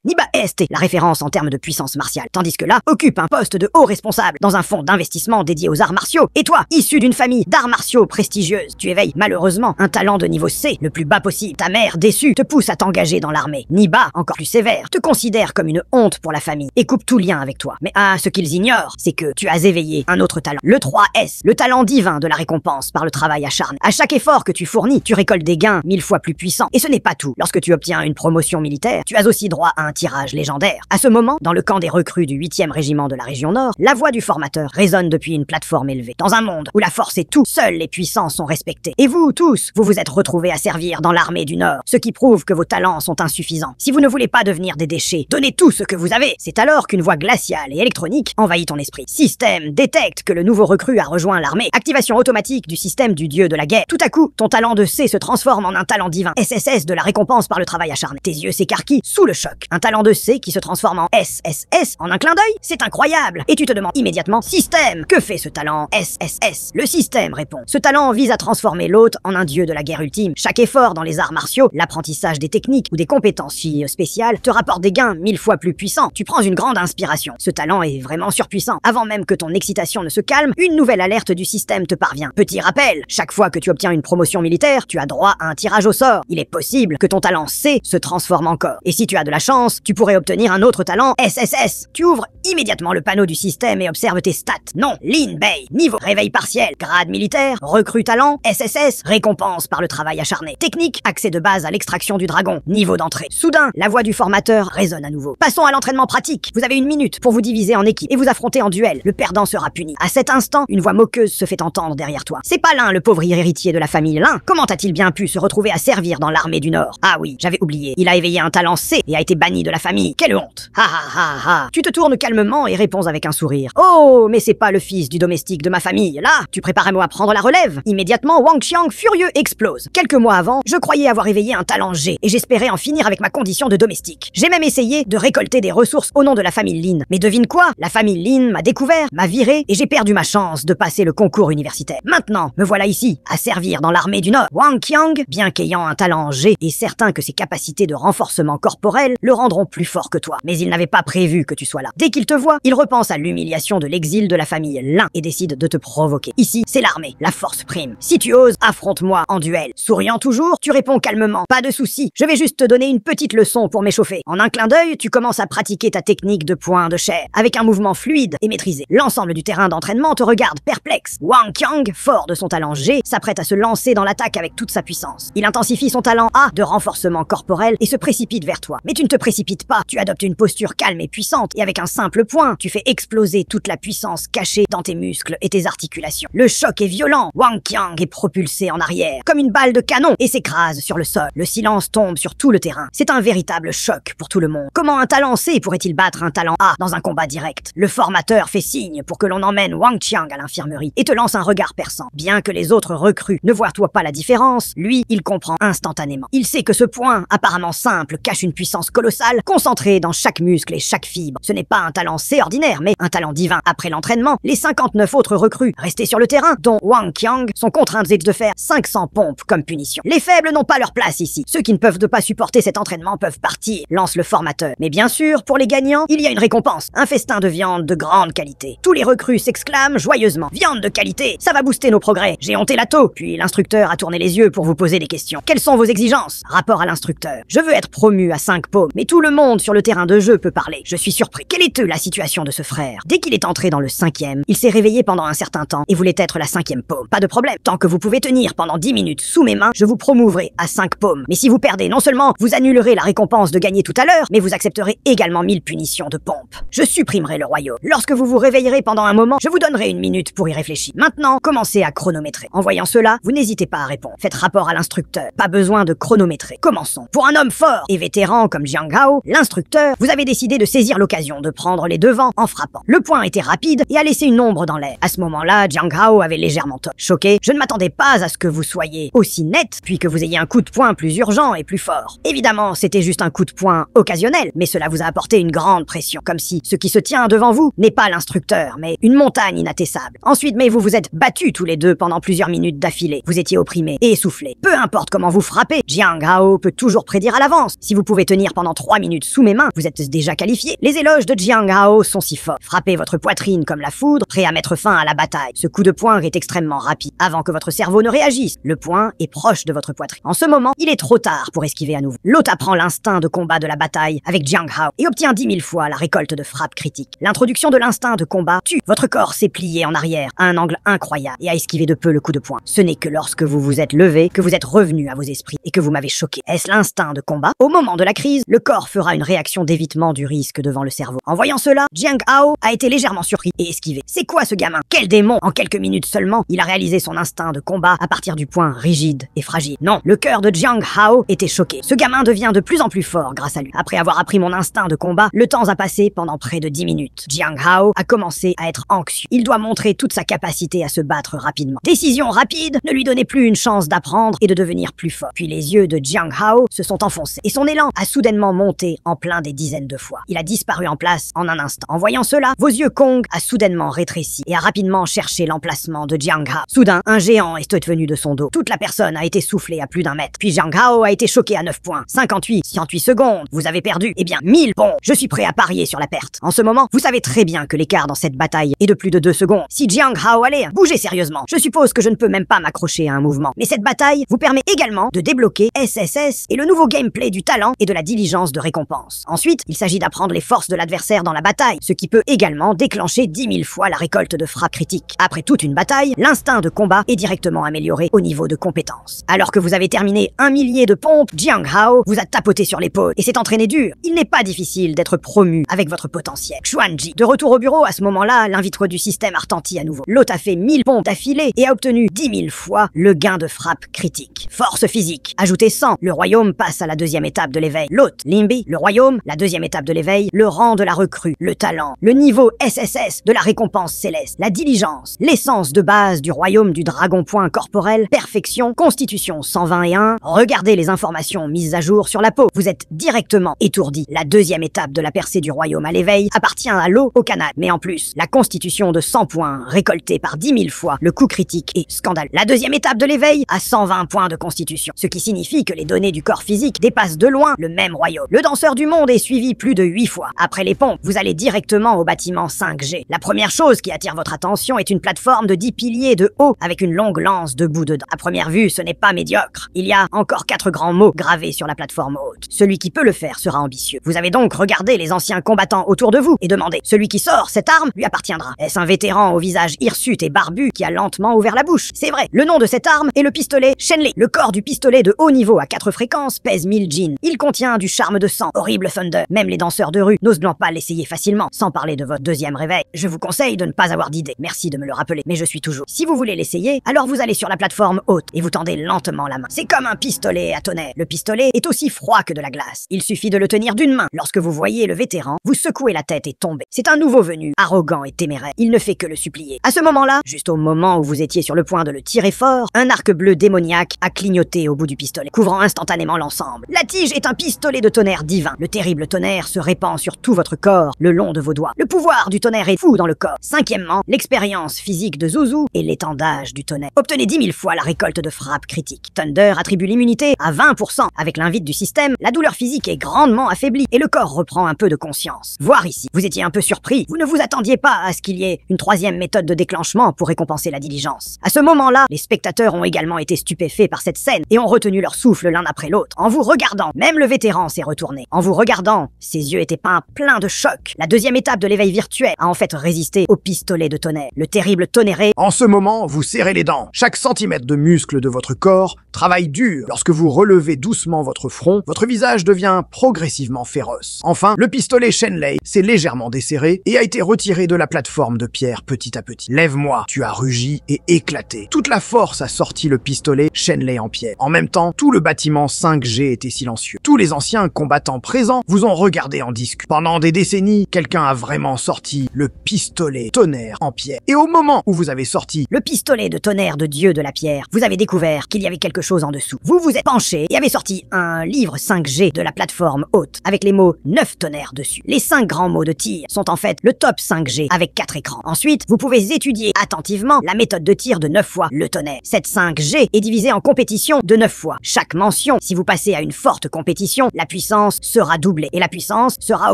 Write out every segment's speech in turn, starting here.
Niba est la référence en termes de puissance martiale, tandis que là, occupe un poste de haut responsable dans un fonds d'investissement dédié aux arts martiaux. Et toi, issu d'une famille d'arts martiaux prestigieuse, tu éveilles malheureusement un talent de niveau C, le plus bas possible. Ta mère, déçue, te pousse à t'engager dans l'armée. Niba, encore plus sévère, te considère comme une honte pour la famille et coupe tout lien avec toi. Mais ce qu'ils ignorent, c'est que tu as éveillé un autre talent. Le 3S, le talent divin de la récompense par le travail acharné. À chaque effort que tu fournis, tu récoltes des gains 1000 fois plus puissants. Et ce n'est pas tout. Lorsque tu obtiens une promotion militaire, tu as aussi droit à un tirage légendaire. À ce moment, dans le camp des recrues du 8e régiment de la région Nord, la voix du formateur résonne depuis une plateforme élevée. Dans un monde où la force est tout, seuls les puissants sont respectés. Et vous, tous, vous vous êtes retrouvés à servir dans l'armée du Nord, ce qui prouve que vos talents sont insuffisants. Si vous ne voulez pas devenir des déchets, donnez tout ce que vous avez. C'est alors qu'une voix glaciale et électronique envahit ton esprit. Système détecte que le nouveau recrue a rejoint l'armée. Activation automatique du système du dieu de la guerre. Tout à coup, ton talent de C se transforme en un talent divin. SSS de la récompense par le travail acharné. Tes yeux s'écarquillent sous le choc. Un talent de C qui se transforme en SSS en un clin d'œil? C'est incroyable! Et tu te demandes immédiatement, système, que fait ce talent SSS? Le système répond. Ce talent vise à transformer l'hôte en un dieu de la guerre ultime. Chaque effort dans les arts martiaux, l'apprentissage des techniques ou des compétences spéciales te rapporte des gains 1000 fois plus puissants. Tu prends une grande inspiration. Ce talent est vraiment surpuissant. Avant même que ton excitation ne se calme, une nouvelle alerte du système te parvient. Petit rappel, chaque fois que tu obtiens une promotion militaire, tu as droit à un tirage au sort. Il est possible que ton talent C se transforme encore. Et si tu as de la chance, tu pourrais obtenir un autre talent SSS. Tu ouvres immédiatement le panneau du système et observes tes stats. Nom, Lin Bei, niveau, réveil partiel, grade militaire, recrue talent, SSS, récompense par le travail acharné. Technique, accès de base à l'extraction du dragon, niveau d'entrée. Soudain, la voix du formateur résonne à nouveau. Passons à l'entraînement pratique. Vous avez 1 minute pour vous diviser en équipe et vous affronter en duel. Le perdant sera puni. À cet instant, une voix moqueuse se fait entendre derrière toi. C'est pas Lin, le pauvre héritier de la famille Lin. Comment a-t-il bien pu se retrouver à servir dans l'armée du Nord? Ah oui, j'avais oublié. Il a éveillé un talent C et a été banni de la famille. Quelle honte! Ha ha ha ha. Tu te tournes calmement et réponds avec un sourire. Oh, mais c'est pas le fils du domestique de ma famille. Là, tu prépares un mot à prendre la relève. Immédiatement, Wang Qiang, furieux, explose. Quelques mois avant, je croyais avoir éveillé un talent G et j'espérais en finir avec ma condition de domestique. J'ai même essayé de récolter des ressources au nom de la famille Lin. Mais devine quoi? La famille Lin m'a découvert, m'a viré et j'ai perdu ma chance de passer le concours universitaire. Maintenant, me voilà ici, à servir dans l'armée du Nord. Wang Qiang, bien qu'ayant un talent G, est certain que ses capacités de renforcement corporel le rendront plus fort que toi. Mais il n'avait pas prévu que tu sois là. Dès qu'il te voit, il repense à l'humiliation de l'exil de la famille Lin et décide de te provoquer. Ici, c'est l'armée, la force prime. Si tu oses, affronte-moi en duel. Souriant toujours, tu réponds calmement. Pas de souci, je vais juste te donner une petite leçon pour m'échauffer. En un clin d'œil, tu commences à pratiquer ta technique de point de chair, avec un mouvement fluide et maîtrisé. L'ensemble du terrain d'entraînement te regarde perplexe. Wang Qiang, fort de son talent G, s'apprête à se lancer dans l'attaque avec toute sa puissance. Il intensifie son talent A de renforcement corporel et se précipite vers toi. Mais tu ne te précipites pas, tu adoptes une posture calme et puissante, et avec un simple point, tu fais exploser toute la puissance cachée dans tes muscles et tes articulations. Le choc est violent, Wang Qiang est propulsé en arrière, comme une balle de canon, et s'écrase sur le sol. Le silence tombe sur tout le terrain. C'est un véritable choc pour tout le monde. Comment un talent C pourrait-il battre un talent A dans un combat direct? Le formateur fait signe pour que l'on emmène Wang Qiang à l'infirmerie et te lance un regard perçant. Bien que les autres recrues ne voient pas la différence, lui, il comprend instantanément. Il sait que ce point, apparemment simple, cache une puissance colossale, concentrée dans chaque muscle et chaque fibre. Ce n'est pas un talent C ordinaire, mais un talent divin. Après l'entraînement, les 59 autres recrues restés sur le terrain, dont Wang Qiang, sont contraintes de faire 500 pompes comme punition. Les faibles n'ont pas leur place ici. Ceux qui ne peuvent pas supporter cet entraînement peuvent partir, lance le formateur. Mais bien sûr, pour les gagnants, il y a une récompense. Un festin de viande de grande qualité. Tous les recrues s'exclament joyeusement. Viande de qualité, ça va booster nos progrès. J'ai honté la taux. Puis l'instructeur a tourné les yeux pour vous poser des questions. Quelles sont vos exigences? Rapport à l'instructeur. Je veux être promu à 5 paumes, mais tout le monde sur le terrain de jeu peut parler. Je suis surpris. Quelle est la situation de ce frère? Dès qu'il est entré dans le 5e, il s'est réveillé pendant un certain temps et voulait être la 5e paume. Pas de problème. Tant que vous pouvez tenir pendant 10 minutes sous mes mains, je vous promouverai à 5 paumes. Mais si vous perdez, non seulement vous annulerez la récompense de gagner tout à l'heure, mais vous accepterez également 1000 punitions de pompe. Je supprimerai le royaume. Lorsque vous vous réveillerez pendant un moment, je vous donnerai 1 minute pour y réfléchir. Maintenant, commencez à chronométrer. En voyant cela, vous n'hésitez pas à répondre. Faites rapport à l'instructeur. Pas besoin de chronométrer. Commençons. Pour un homme fort et vétéran comme Jiang Hao, l'instructeur, vous avez décidé de saisir l'occasion de prendre les devants en frappant. Le point était rapide et a laissé une ombre dans l'air. À ce moment-là, Jiang Hao avait légèrement tort. Choqué, je ne m'attendais pas à ce que vous soyez aussi net, puis que vous ayez un coup de poing plus urgent et plus fort. Évidemment, c'était juste un coup de poing occasionnel, mais cela vous a apporté une grande pression, comme si ce qui se tient devant vous n'est pas l'instructeur, mais une montagne inatteignable. Ensuite, mais vous vous êtes battus tous les deux pendant plusieurs minutes d'affilée. Vous étiez opprimés et essoufflés. Peu importe comment vous frappez, Jiang Hao peut toujours prédire à l'avance si vous pouvez tenir pendant 3 3 minutes sous mes mains, vous êtes déjà qualifié. Les éloges de Jiang Hao sont si forts. Frappez votre poitrine comme la foudre, prêt à mettre fin à la bataille. Ce coup de poing est extrêmement rapide. Avant que votre cerveau ne réagisse, le poing est proche de votre poitrine. En ce moment, il est trop tard pour esquiver à nouveau. L'hôte apprend l'instinct de combat de la bataille avec Jiang Hao et obtient 10 000 fois la récolte de frappes critiques. L'introduction de l'instinct de combat tue. Votre corps s'est plié en arrière à un angle incroyable et a esquivé de peu le coup de poing. Ce n'est que lorsque vous vous êtes levé que vous êtes revenu à vos esprits et que vous m'avez choqué. Est-ce l'instinct de combat? Au moment de la crise, le corps fera une réaction d'évitement du risque devant le cerveau. En voyant cela, Jiang Hao a été légèrement surpris et esquivé. C'est quoi ce gamin? Quel démon? En quelques minutes seulement, il a réalisé son instinct de combat à partir du point rigide et fragile. Non, le cœur de Jiang Hao était choqué. Ce gamin devient de plus en plus fort grâce à lui. Après avoir appris mon instinct de combat, le temps a passé pendant près de 10 minutes. Jiang Hao a commencé à être anxieux. Il doit montrer toute sa capacité à se battre rapidement. Décision rapide, ne lui donnez plus une chance d'apprendre et de devenir plus fort. Puis les yeux de Jiang Hao se sont enfoncés et son élan a soudainement monté en plein des dizaines de fois. Il a disparu en place en un instant. En voyant cela, vos yeux Kong a soudainement rétréci et a rapidement cherché l'emplacement de Jiang Hao. Soudain, un géant est venu de son dos. Toute la personne a été soufflée à plus d'1 mètre. Puis Jiang Hao a été choqué à 9 points. 58 secondes. Vous avez perdu. Eh bien, 1000 bons. Je suis prêt à parier sur la perte. En ce moment, vous savez très bien que l'écart dans cette bataille est de plus de 2 secondes. Si Jiang Hao allait bouger sérieusement, je suppose que je ne peux même pas m'accrocher à un mouvement. Mais cette bataille vous permet également de débloquer SSS et le nouveau gameplay du talent et de la diligence de récompense. Ensuite, il s'agit d'apprendre les forces de l'adversaire dans la bataille, ce qui peut également déclencher 10 000 fois la récolte de frappes critiques. Après toute une bataille, l'instinct de combat est directement amélioré au niveau de compétences. Alors que vous avez terminé 1 millier de pompes, Jiang Hao vous a tapoté sur l'épaule et s'est entraîné dur. Il n'est pas difficile d'être promu avec votre potentiel. Xuanji, de retour au bureau, à ce moment-là, l'invitre du système a retenti à nouveau. L'hôte a fait 1000 pompes d'affilée et a obtenu 10 000 fois le gain de frappe critique. Force physique, ajoutez 100. Le royaume passe à la deuxième étape de l'éveil. L'hôte, Limbi, le royaume, la deuxième étape de l'éveil, le rang de la recrue, le talent, le niveau SSS de la récompense céleste, la diligence, l'essence de base du royaume du dragon point corporel, perfection, constitution 121. Regardez les informations mises à jour sur la peau. Vous êtes directement étourdi. La deuxième étape de la percée du royaume à l'éveil appartient à l'eau au canal. Mais en plus, la constitution de 100 points récoltée par 10 000 fois le coup critique est scandaleux. La deuxième étape de l'éveil a 120 points de constitution, ce qui signifie que les données du corps physique dépassent de loin le même royaume. Le danseur du monde est suivi plus de 8 fois. Après les pompes, vous allez directement au bâtiment 5G. La première chose qui attire votre attention est une plateforme de 10 piliers de haut avec une longue lance debout dedans. À première vue, ce n'est pas médiocre. Il y a encore 4 grands mots gravés sur la plateforme haute. Celui qui peut le faire sera ambitieux. Vous avez donc regardé les anciens combattants autour de vous et demandé, celui qui sort cette arme lui appartiendra. Est-ce un vétéran au visage hirsute et barbu qui a lentement ouvert la bouche? C'est vrai, le nom de cette arme est le pistolet Shenlei. Le corps du pistolet de haut niveau à 4 fréquences pèse 1000 jeans. Il contient du charme de sang, horrible thunder. Même les danseurs de rue n'osent pas l'essayer facilement, sans parler de votre deuxième réveil. Je vous conseille de ne pas avoir d'idée. Merci de me le rappeler, mais je suis toujours. Si vous voulez l'essayer, alors vous allez sur la plateforme haute et vous tendez lentement la main. C'est comme un pistolet à tonnerre. Le pistolet est aussi froid que de la glace. Il suffit de le tenir d'une main. Lorsque vous voyez le vétéran, vous secouez la tête et tombez. C'est un nouveau venu, arrogant et téméraire. Il ne fait que le supplier. À ce moment-là, juste au moment où vous étiez sur le point de le tirer fort, un arc bleu démoniaque a clignoté au bout du pistolet, couvrant instantanément l'ensemble. La tige est un pistolet de tonnerre divin. Le terrible tonnerre se répand sur tout votre corps, le long de vos doigts. Le pouvoir du tonnerre est fou dans le corps. Cinquièmement, l'expérience physique de Zuzu et l'étendage du tonnerre. Obtenez 10 000 fois la récolte de frappes critiques. Thunder attribue l'immunité à 20%. Avec l'invite du système, la douleur physique est grandement affaiblie et le corps reprend un peu de conscience. Voir ici, vous étiez un peu surpris. Vous ne vous attendiez pas à ce qu'il y ait une troisième méthode de déclenchement pour récompenser la diligence. À ce moment-là, les spectateurs ont également été stupéfaits par cette scène et ont retenu leur souffle l'un après l'autre. En vous regardant, même le vétéran s'est retourné. En vous regardant, ses yeux étaient peints pleins de choc. La deuxième étape de l'éveil virtuel a en fait résisté au pistolet de tonnerre. Le terrible tonnerre. En ce moment, vous serrez les dents. Chaque centimètre de muscle de votre corps travaille dur. Lorsque vous relevez doucement votre front, votre visage devient progressivement féroce. Enfin, le pistolet Shenlei s'est légèrement desserré et a été retiré de la plateforme de pierre petit à petit. Lève-moi, tu as rugi et éclaté. Toute la force a sorti le pistolet Shenlei en pierre. En même temps, tout le bâtiment 5G était silencieux. Tous les anciens combattants présents vous ont regardé en disque. Pendant des décennies, quelqu'un a vraiment sorti le pistolet tonnerre en pierre. Et au moment où vous avez sorti le pistolet de tonnerre de Dieu de la pierre, vous avez découvert qu'il y avait quelque chose en dessous. Vous vous êtes penché et avez sorti un livre 5G de la plateforme haute avec les mots 9 tonnerres dessus. Les 5 grands mots de tir sont en fait le top 5G avec 4 écrans. Ensuite, vous pouvez étudier attentivement la méthode de tir de 9 fois le tonnerre. Cette 5G est divisée en compétitions de 9 fois. Chaque mention, si vous passez à une forte compétition, la puissance puissance sera doublée et la puissance sera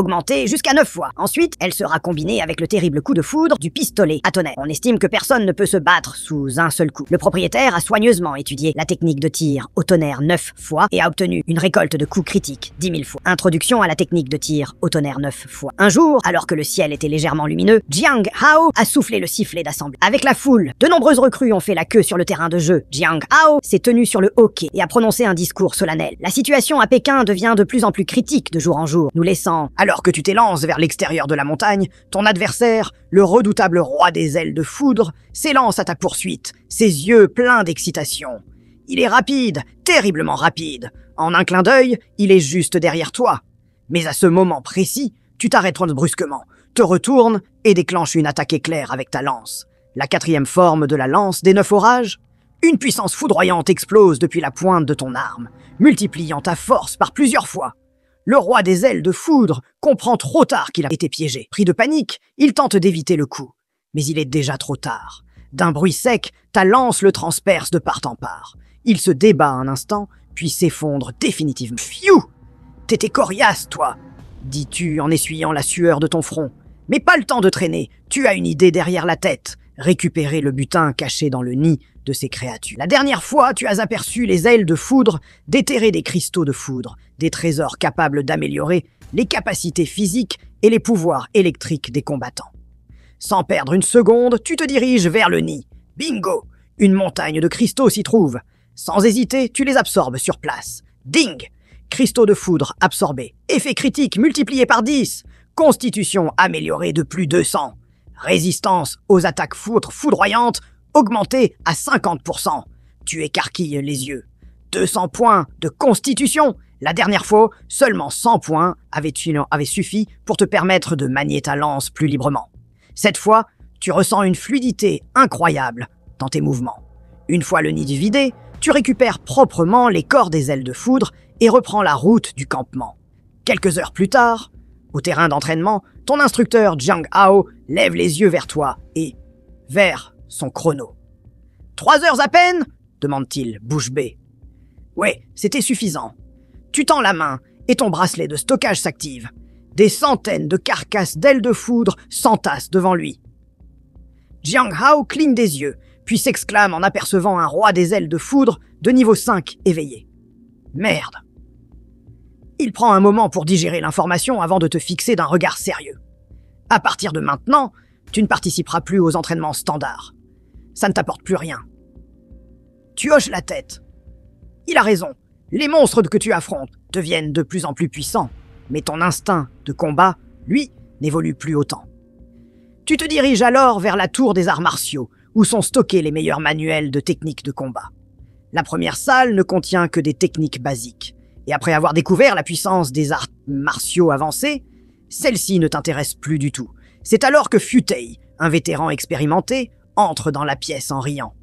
augmentée jusqu'à 9 fois. Ensuite, elle sera combinée avec le terrible coup de foudre du pistolet à tonnerre. On estime que personne ne peut se battre sous un seul coup. Le propriétaire a soigneusement étudié la technique de tir au tonnerre 9 fois et a obtenu une récolte de coups critiques 10 000 fois. Introduction à la technique de tir au tonnerre 9 fois. Un jour, alors que le ciel était légèrement lumineux, Jiang Hao a soufflé le sifflet d'assemblée. Avec la foule, de nombreuses recrues ont fait la queue sur le terrain de jeu. Jiang Hao s'est tenu sur le hockey et a prononcé un discours solennel. La situation à Pékin devient de plus en plus critique de jour en jour, nous laissant... Alors que tu t'élances vers l'extérieur de la montagne, ton adversaire, le redoutable roi des ailes de foudre, s'élance à ta poursuite, ses yeux pleins d'excitation. Il est rapide, terriblement rapide. En un clin d'œil, il est juste derrière toi. Mais à ce moment précis, tu t'arrêtes brusquement, te retournes et déclenches une attaque éclair avec ta lance. La 4e forme de la lance des 9 orages. Une puissance foudroyante explose depuis la pointe de ton arme, multipliant ta force par plusieurs fois. Le roi des ailes de foudre comprend trop tard qu'il a été piégé. Pris de panique, il tente d'éviter le coup. Mais il est déjà trop tard. D'un bruit sec, ta lance le transperce de part en part. Il se débat un instant, puis s'effondre définitivement. Pfiou! T'étais coriace, toi, dis-tu en essuyant la sueur de ton front. Mais pas le temps de traîner, tu as une idée derrière la tête. Récupérer le butin caché dans le nid de ces créatures. La dernière fois, tu as aperçu les ailes de foudre déterrer des cristaux de foudre, des trésors capables d'améliorer les capacités physiques et les pouvoirs électriques des combattants. Sans perdre une seconde, tu te diriges vers le nid. Bingo! Une montagne de cristaux s'y trouve. Sans hésiter, tu les absorbes sur place. Ding! Cristaux de foudre absorbés. Effet critique multiplié par 10. Constitution améliorée de plus 200. Résistance aux attaques foudroyantes augmentée à 50%. Tu écarquilles les yeux. 200 points de constitution. La dernière fois, seulement 100 points avaient suffi pour te permettre de manier ta lance plus librement. Cette fois, tu ressens une fluidité incroyable dans tes mouvements. Une fois le nid vidé, tu récupères proprement les corps des ailes de foudre et reprends la route du campement. Quelques heures plus tard, au terrain d'entraînement, ton instructeur Jiang Hao lève les yeux vers toi et vers son chrono. 3 heures à peine ? Demande-t-il, bouche bée. Ouais, c'était suffisant. Tu tends la main et ton bracelet de stockage s'active. Des centaines de carcasses d'ailes de foudre s'entassent devant lui. Jiang Hao cligne des yeux, puis s'exclame en apercevant un roi des ailes de foudre de niveau 5 éveillé. Merde. Il prend un moment pour digérer l'information avant de te fixer d'un regard sérieux. À partir de maintenant, tu ne participeras plus aux entraînements standards. Ça ne t'apporte plus rien. Tu hoches la tête. Il a raison. Les monstres que tu affrontes deviennent de plus en plus puissants, mais ton instinct de combat, lui, n'évolue plus autant. Tu te diriges alors vers la tour des arts martiaux, où sont stockés les meilleurs manuels de techniques de combat. La première salle ne contient que des techniques basiques, et après avoir découvert la puissance des arts martiaux avancés, celle-ci ne t'intéresse plus du tout. C'est alors que Futei, un vétéran expérimenté, entre dans la pièce en riant.